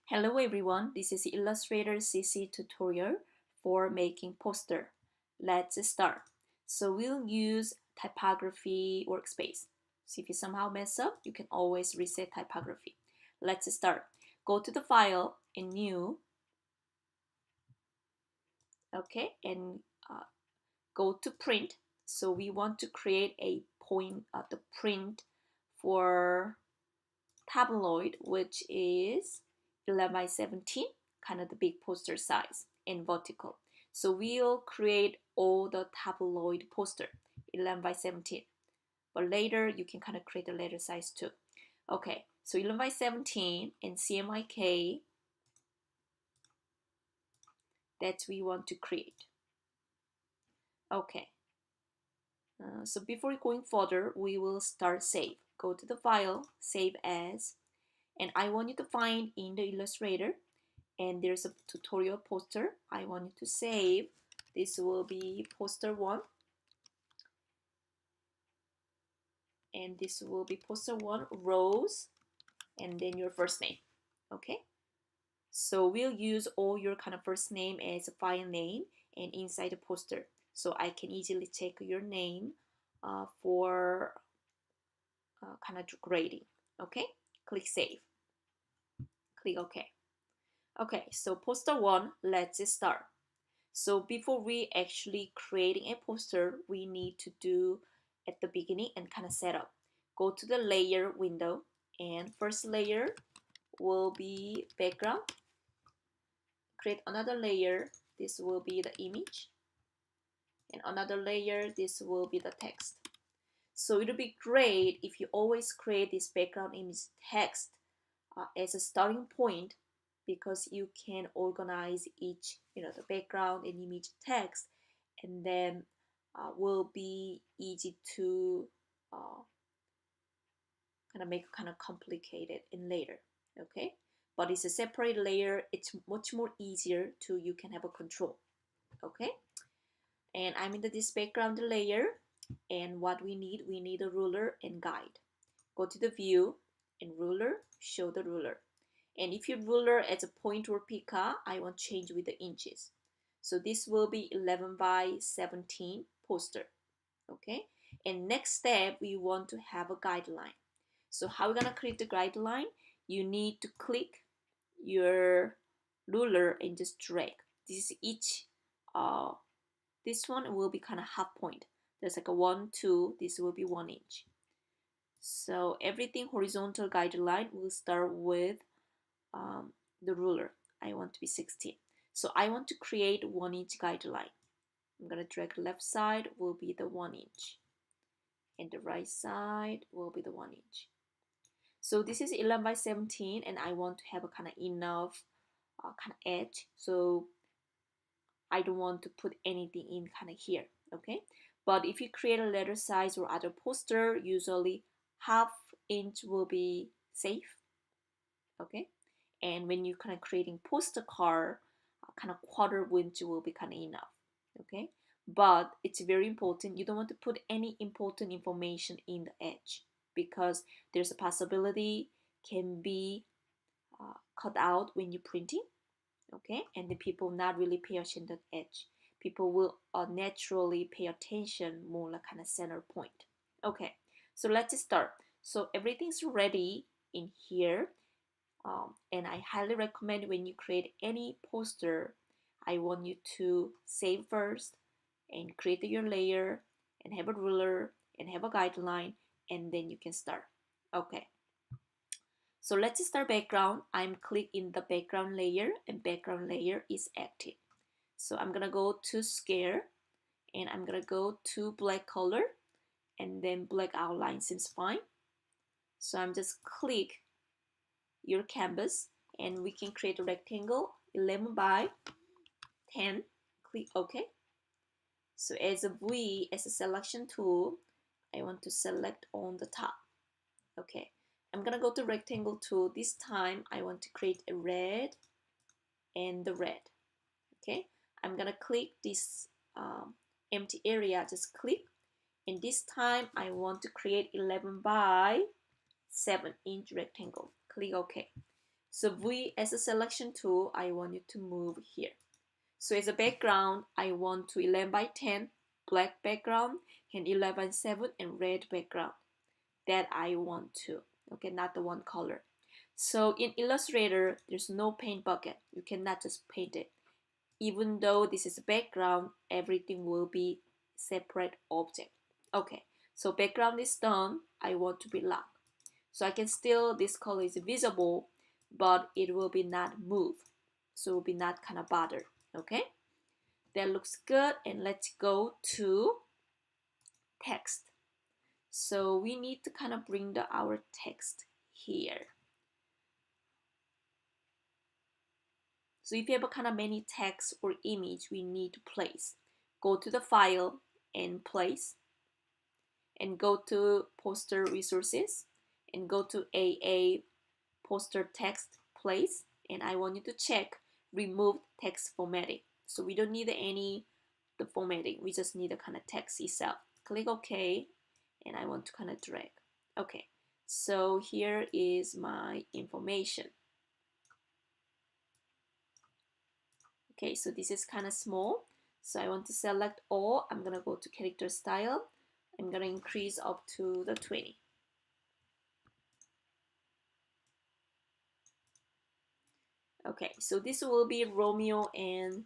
Hello everyone, this is Illustrator CC tutorial for making poster. Let's start. So we'll use typography workspace. So if you somehow mess up, you can always reset typography. Let's start. Go to the file in new, okay, and go to print. So we want to create a point the print for tabloid, which is 11 by 17, kind of the big poster size, and vertical. So we'll create all the tabloid poster 11 by 17, but later you can kind of create the letter size too. Okay, so 11 by 17 and CMYK that we want to create. Okay, so before going further, we will start save. Go to the file, save as, and I want you to find in the Illustrator, and there's a tutorial poster. I want you to save. This will be Poster01, and this will be Poster1 rows, and then your first name. Okay, so we'll use all your kind of first name as a file name and inside the poster, so I can easily check your name for kind of grading. Okay, click save, click OK. Okay, so Poster1, let's start. So before we actually creating a poster, we need to do at the beginning and kind of set up. Go to the layer window, and first layer will be background. Create another layer. This will be the image, and another layer. This will be the text. So it'll be great if you always create this background image text as a starting point, because you can organize each, the background and image text, and then will be easy to kind of make kind of complicated in later. Okay, but it's a separate layer. It's much more easier to, you can have a control. Okay, and I'm in this background layer, and what we need a ruler and guide. Go to the view and ruler, show the ruler. And if your ruler as a point or pica, I want to change with the inches. So this will be 11 by 17 poster. Okay, and next step, we want to have a guideline. So how we're gonna create the guideline? You need to click your ruler and just drag. This is each this one will be kind of half point. There's like a 1, 2, this will be 1 inch. So everything horizontal guideline will start with the ruler. I want to be 16. So I want to create 1 inch guideline. I'm gonna drag left side will be the 1 inch, and the right side will be the 1 inch. So this is 11 by 17, and I want to have a kind of enough kind of edge. So I don't want to put anything in kind of here. Okay, but if you create a letter size or other poster, usually half inch will be safe. Okay, and when you're kind of creating poster card, kind of quarter inch will be kind of enough. Okay, but it's very important, you don't want to put any important information in the edge, because there's a possibility can be cut out when you're printing. Okay, and the people not really pay attention to the edge. People will naturally pay attention more like kind of center point. Okay, so let's start. So everything's ready in here. And I highly recommend when you create any poster, I want you to save first and create your layer and have a ruler and have a guideline, and then you can start. Okay, so let's start background. I'm clicking the background layer, and background layer is active. So I'm gonna go to scale, and I'm gonna go to black color, and then black outline seems fine. So I'm just click your canvas, and we can create a rectangle 11 by 10. Click OK. So as a V, as a selection tool, I want to select on the top. Okay, I'm gonna go to rectangle tool. This time I want to create a red and the red. Okay, I'm gonna click this empty area, just click, and this time I want to create 11 by 7 inch rectangle. Click OK. So V as a selection tool, I want you to move here. So as a background, I want to 11 by 10 black background and 11 by 7 and red background. That I want to, okay, not the one color. So in Illustrator, there's no paint bucket. You cannot just paint it. Even though this is a background, everything will be separate object. Okay, so background is done. I want to be locked. So I can still, this color is visible, but it will be not move. So it will be not kind of bothered. Okay, that looks good. And let's go to text. So we need to kind of bring our text here. So if you have a kind of many text or image, we need to place. Go to the file and place, and go to poster resources, and go to AA poster text place, and I want you to check remove text formatting. So we don't need any the formatting, we just need the kind of text itself. Click OK, and I want to kind of drag. Okay, so here is my information. Okay, so this is kind of small, so I want to select all. I'm gonna go to character style. I'm gonna increase up to the 20. Okay, so this will be Romeo and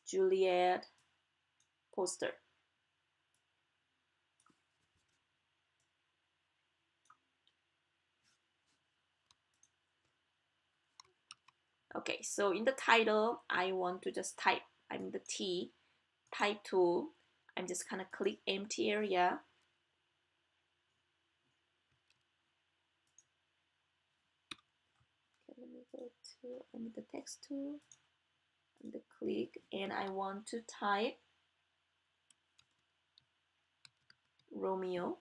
Juliet poster. Okay, so in the title, I want to just type. I'm the T, type tool. I'm just kind of click empty area. Okay, let me go to, I need the text tool. And the click, and I want to type Romeo.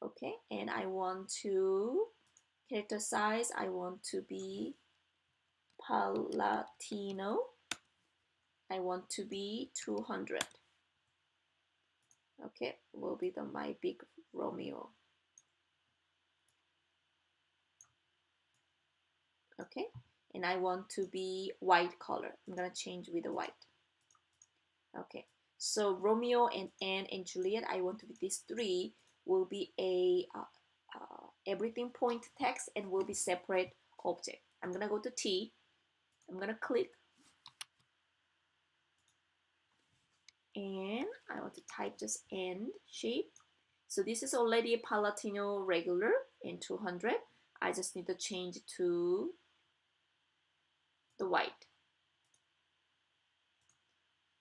Okay, and I want to character size, I want to be Palatino. I want to be 200. Okay, will be my big Romeo. Okay, and I want to be white color. I'm gonna change with the white. Okay, so Romeo and Anne and Juliet, I want to be these three will be a everything point text and will be separate object. I'm gonna go to T. I'm gonna click, and I want to type just end shape. So this is already a Palatino regular in 200. I just need to change to the white.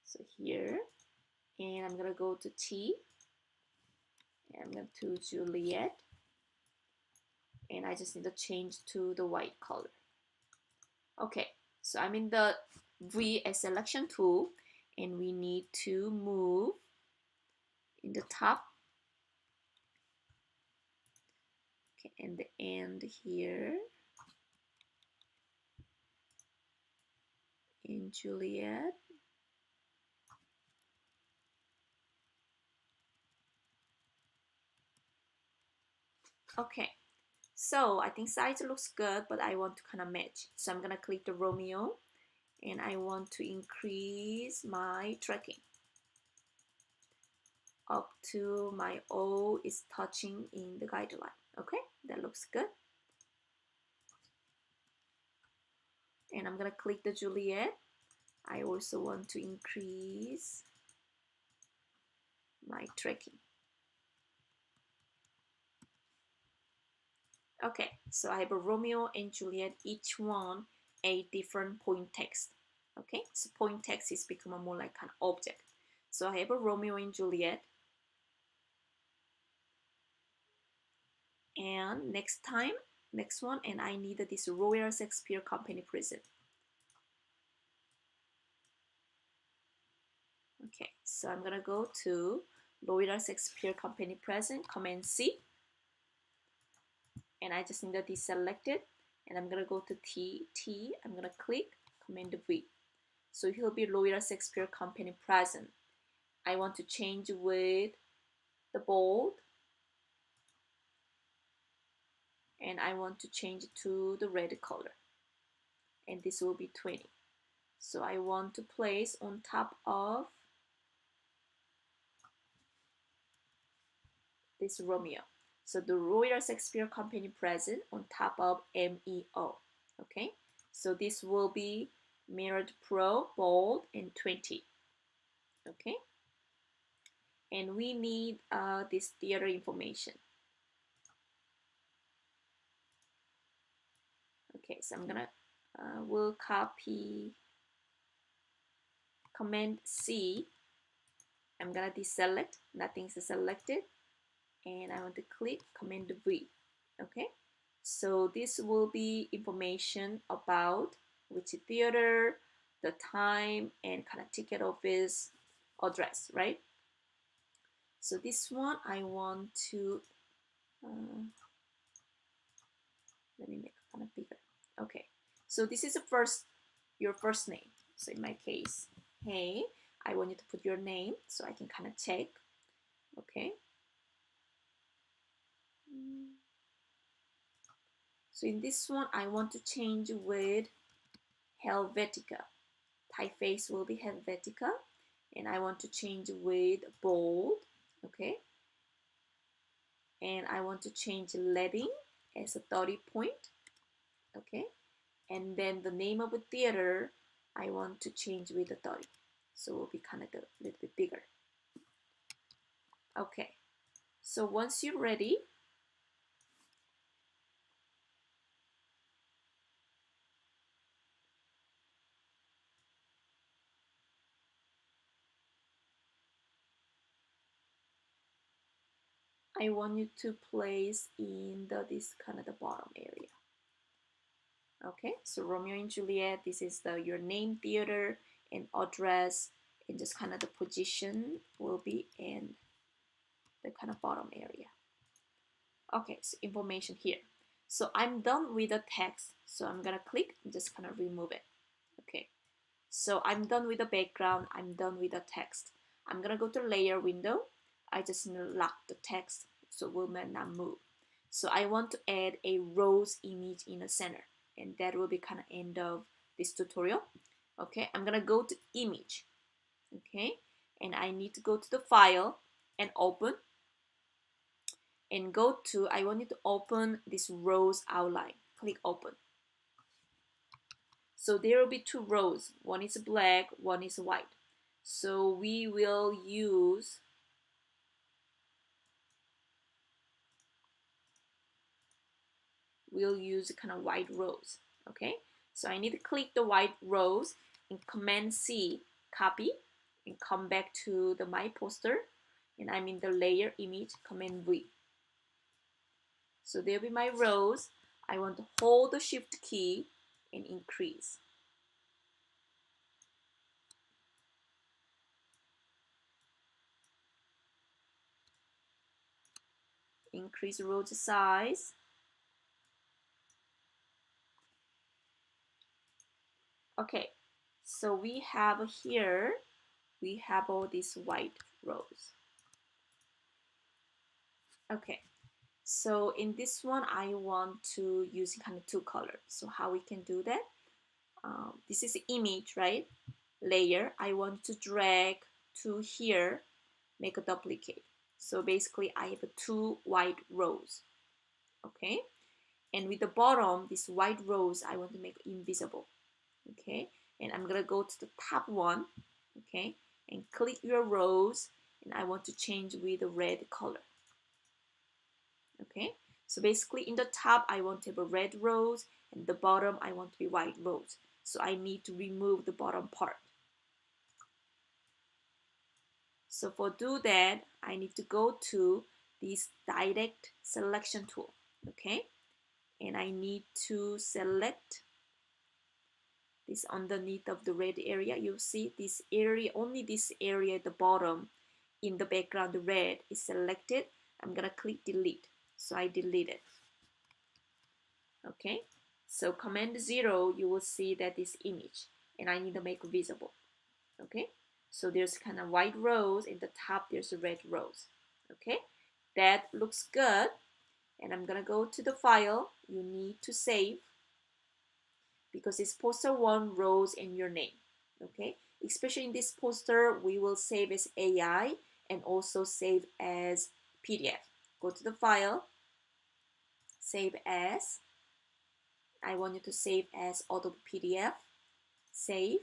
So here, and I'm gonna go to T, and I'm going to Juliet, and I just need to change to the white color. Okay, so I'm in the V as selection tool, and we need to move in the top. Okay, and the end here in Juliet. Okay, so I think size looks good, but I want to kind of match. So I'm gonna click the Romeo, and I want to increase my tracking up to my O is touching in the guideline. Okay, that looks good. And I'm gonna click the Juliet. I also want to increase my tracking. Okay, so I have a Romeo and Juliet, each one a different point text. Okay, so point text is become a more like an object. So I have a Romeo and Juliet, and next one, and I need this Royal Shakespeare Company prison. Okay, so I'm gonna go to Royal Shakespeare Company present, Command C, and I just need to deselect it, and I'm gonna go to T, I'm gonna click Command V. So he'll be Royal Shakespeare Company present. I want to change with the bold, and I want to change it to the red color, and this will be 20. So I want to place on top of this Romeo. So the Royal Shakespeare Company present on top of MEO. Okay, so this will be mirrored pro, bold, and 20. Okay, and we need this theater information. Okay, so I'm gonna we'll copy Command C. I'm gonna deselect, nothing's selected, and I want to click Command V. Okay, so this will be information about which theater, the time, and kind of ticket office address, right? So this one I want to let me make it kind of bigger. Okay, so this is the your first name. So in my case, hey, I want you to put your name so I can kind of check. Okay. So in this one, I want to change with Helvetica. Typeface will be Helvetica. And I want to change with bold. Okay. And I want to change leading as a 30 point. Okay. And then the name of a theater, I want to change with a 30. So it will be kind of a little bit bigger. Okay. So once you're ready, I want you to place in this kind of the bottom area. Okay, so Romeo and Juliet, this is your name, theater, and address, and just kind of the position will be in the kind of bottom area. Okay, so information here. So I'm done with the text, so I'm gonna click and just kind of remove it. Okay, so I'm done with the background, I'm done with the text. I'm gonna go to layer window. I just lock the text so it will not move. So I want to add a rose image in the center, and that will be kind of end of this tutorial. Okay, I'm gonna go to image. Okay, and I need to go to the file and open, and go to, I want you to open this rose outline. Click open. So there will be two rows. One is black, one is white. So we will use kind of white rows. Okay, so I need to click the white rows and Command C, copy, and come back to my poster, and I'm in the layer image, Command V. So there'll be my rows. I want to hold the shift key and increase. Increase row size. Okay, so we have here, we have all these white rows. Okay, so in this one, I want to use kind of two colors. So how we can do that? This is image, right? Layer. I want to drag to here, make a duplicate. So basically, I have two white rows. Okay, and with the bottom, this white rows, I want to make invisible. Okay, and I'm gonna go to the top one. Okay, and click your rows, and I want to change with the red color. Okay, so basically in the top I want to have a red rows, and the bottom I want to be white rows. So I need to remove the bottom part. So for do that, I need to go to this direct selection tool. Okay, and I need to select this underneath of the red area. You see this area, only this area at the bottom in the background, the red is selected. I'm gonna click delete. So I delete it. Okay, so Command 0, you will see that this image, and I need to make it visible. Okay, so there's kind of white rows, in the top there's red rows. Okay, that looks good. And I'm gonna go to the file. You need to save because it's poster1 rows and your name. Okay, especially in this poster, we will save as AI and also save as PDF. Go to the file, save as. I want you to save as Adobe PDF. Save.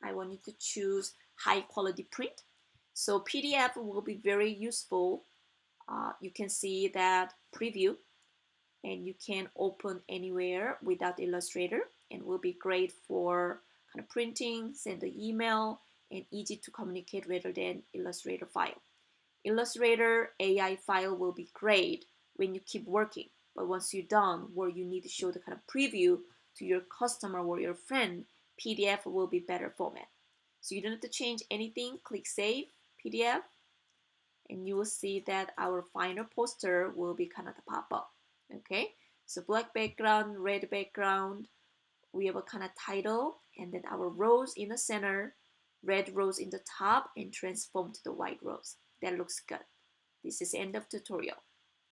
I want you to choose high quality print. So PDF will be very useful. You can see that preview and you can open anywhere without Illustrator and will be great for kind of printing, send the email, and easy to communicate rather than Illustrator file. Illustrator AI file will be great when you keep working, but once you're done where you need to show the kind of preview to your customer or your friend, PDF will be better format. So you don't have to change anything, click save, PDF, and you will see that our final poster will be kind of the pop-up. Okay, so black background, red background, we have a kind of title, and then our rows in the center, red rows in the top, and transform to the white rows. That looks good. This is end of tutorial.